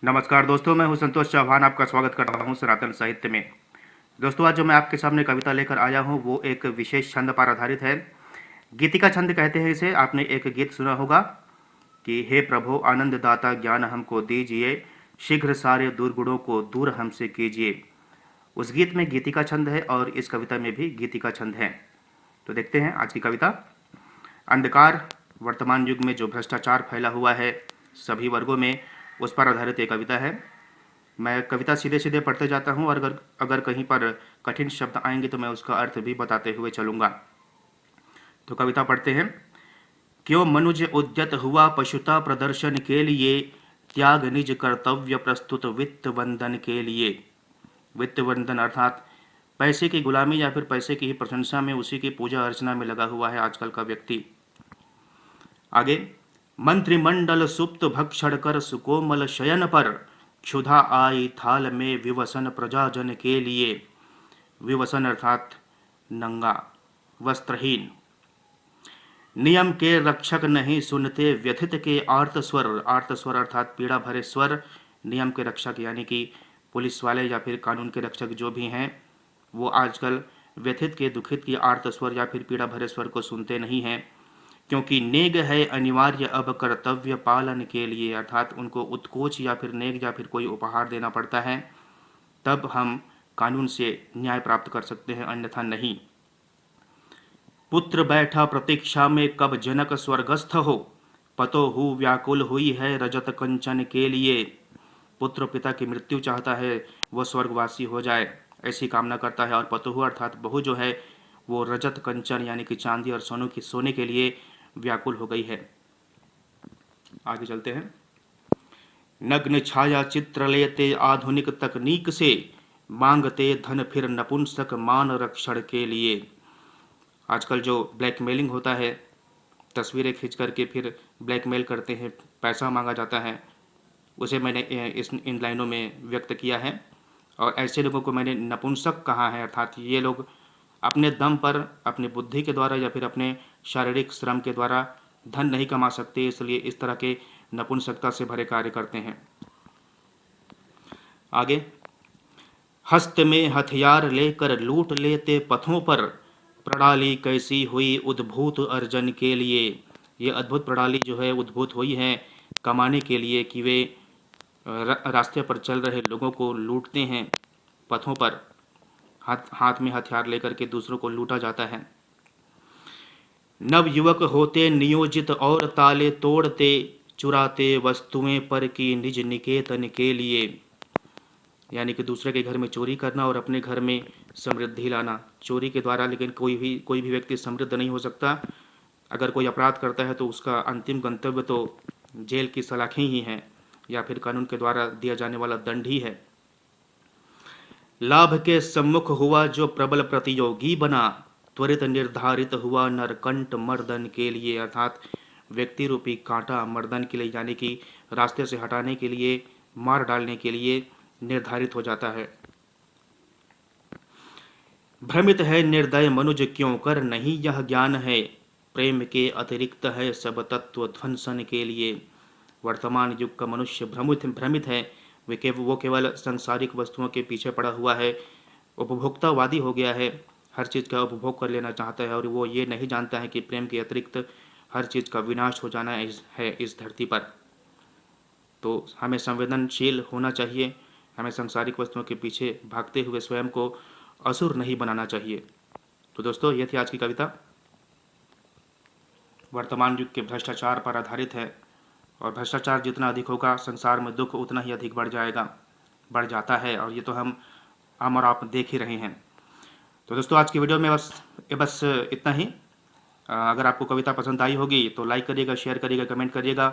नमस्कार दोस्तों, मैं हूं संतोष चौहान। आपका स्वागत कर रहा हूं सनातन साहित्य में। दोस्तों, आज जो मैं आपके सामने कविता लेकर आया हूं वो एक विशेष छंद पर आधारित है। गीतिका छंद कहते हैं इसे। आपने एक गीत सुना होगा कि हे प्रभु आनंद दाता ज्ञान हमको दीजिए, शीघ्र सारे दुर्गुणों को दूर हमसे कीजिए। उस गीत में गीतिका छंद है और इस कविता में भी गीतिका छंद है। तो देखते हैं आज की कविता। अंधकार, वर्तमान युग में जो भ्रष्टाचार फैला हुआ है सभी वर्गों में, उस पर आधारित एक कविता है। मैं कविता सीधे सीधे पढ़ते जाता हूँ और अगर अगर कहीं पर कठिन शब्द आएंगे तो मैं उसका अर्थ भी बताते हुए चलूंगा। तो कविता पढ़ते हैं। क्यों मनुज उद्यत हुआ पशुता प्रदर्शन के लिए, त्याग निज कर्तव्य प्रस्तुत वित्त वंदन के लिए। वित्त वंदन अर्थात पैसे की गुलामी या फिर पैसे की ही प्रशंसा में, उसी की पूजा अर्चना में लगा हुआ है आजकल का व्यक्ति। आगे, मंत्रिमंडल सुप्त भक्षण कर सुकोमल शयन पर, क्षुधा आई थाल में विवसन प्रजाजन के लिए। विवसन अर्थात नंगा, वस्त्रहीन। नियम के रक्षक नहीं सुनते व्यथित के आर्त स्वर। आर्त स्वर अर्थात पीड़ा भरे स्वर। नियम के रक्षक यानी कि पुलिस वाले या फिर कानून के रक्षक जो भी हैं, वो आजकल व्यथित के, दुखित की आर्त स्वर या फिर पीड़ा भरे स्वर को सुनते नहीं हैं, क्योंकि नेग है अनिवार्य अब कर्तव्य पालन के लिए। अर्थात उनको उत्कोच या फिर नेग या फिर कोई उपहार देना पड़ता है, तब हम कानून से न्याय प्राप्त कर सकते हैं, अन्यथा नहीं। पुत्र बैठा प्रतीक्षा में कब जनक स्वर्गस्थ हो, पतोहू व्याकुल हुई है रजत कंचन के लिए। पुत्र पिता की मृत्यु चाहता है, वह स्वर्गवासी हो जाए, ऐसी कामना करता है। और पतोहू अर्थात बहू जो है, वो रजत कंचन यानी कि चांदी और सोने के लिए व्याकुल हो गई है। आगे चलते हैं। नग्न छाया चित्र लेते आधुनिक तकनीक से, मांगते धन फिर नपुंसक मान रक्षण के लिए। आजकल जो ब्लैकमेलिंग होता है, तस्वीरें खींच करके फिर ब्लैकमेल करते हैं, पैसा मांगा जाता है, उसे मैंने इन लाइनों में व्यक्त किया है। और ऐसे लोगों को मैंने नपुंसक कहा है, अर्थात ये लोग अपने दम पर, अपनी बुद्धि के द्वारा या फिर अपने शारीरिक श्रम के द्वारा धन नहीं कमा सकते, इसलिए इस तरह के नपुंसकता से भरे कार्य करते हैं। आगे, हस्त में हथियार लेकर लूट लेते पथों पर, प्रणाली कैसी हुई उद्भूत अर्जन के लिए। ये अद्भुत प्रणाली जो है उद्भूत हुई है कमाने के लिए, कि वे रास्ते पर चल रहे लोगों को लूटते हैं, पथों पर हाथ में हथियार लेकर के दूसरों को लूटा जाता है। नव युवक होते नियोजित और ताले तोड़ते, चुराते वस्तुएं पर की निज निकेतन के लिए। यानी कि दूसरे के घर में चोरी करना और अपने घर में समृद्धि लाना चोरी के द्वारा। लेकिन कोई भी व्यक्ति समृद्ध नहीं हो सकता। अगर कोई अपराध करता है तो उसका अंतिम गंतव्य तो जेल की सलाखें ही हैं, या फिर कानून के द्वारा दिया जाने वाला दंड ही है। लाभ के सम्मुख हुआ जो प्रबल प्रतियोगी बना, त्वरित निर्धारित हुआ नरकंठ मर्दन के लिए। अर्थात व्यक्ति रूपी कांटा मर्दन के लिए, यानी कि रास्ते से हटाने के लिए, मार डालने के लिए निर्धारित हो जाता है। भ्रमित है निर्दय मनुज क्यों कर नहीं यह ज्ञान है, प्रेम के अतिरिक्त है सब तत्व ध्वंसन के लिए। वर्तमान युग का मनुष्य भ्रमित है। वो केवल सांसारिक वस्तुओं के पीछे पड़ा हुआ है, उपभोक्तावादी हो गया है, हर चीज़ का उपभोग कर लेना चाहता है, और वो ये नहीं जानता है कि प्रेम के अतिरिक्त हर चीज़ का विनाश हो जाना है इस धरती पर। तो हमें संवेदनशील होना चाहिए, हमें सांसारिक वस्तुओं के पीछे भागते हुए स्वयं को असुर नहीं बनाना चाहिए। तो दोस्तों, ये थी आज की कविता। वर्तमान युग के भ्रष्टाचार पर आधारित है, और भ्रष्टाचार जितना अधिक होगा संसार में दुख उतना ही अधिक बढ़ जाता है, और ये तो हम और आप देख ही रहे हैं। तो दोस्तों, आज की वीडियो में बस इतना ही। अगर आपको कविता पसंद आई होगी तो लाइक करिएगा, शेयर करिएगा, कमेंट करिएगा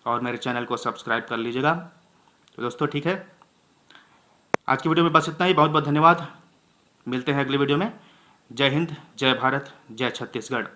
और मेरे चैनल को सब्सक्राइब कर लीजिएगा। तो दोस्तों ठीक है, आज की वीडियो में बस इतना ही। बहुत बहुत धन्यवाद। मिलते हैं अगली वीडियो में। जय हिंद, जय भारत, जय छत्तीसगढ़।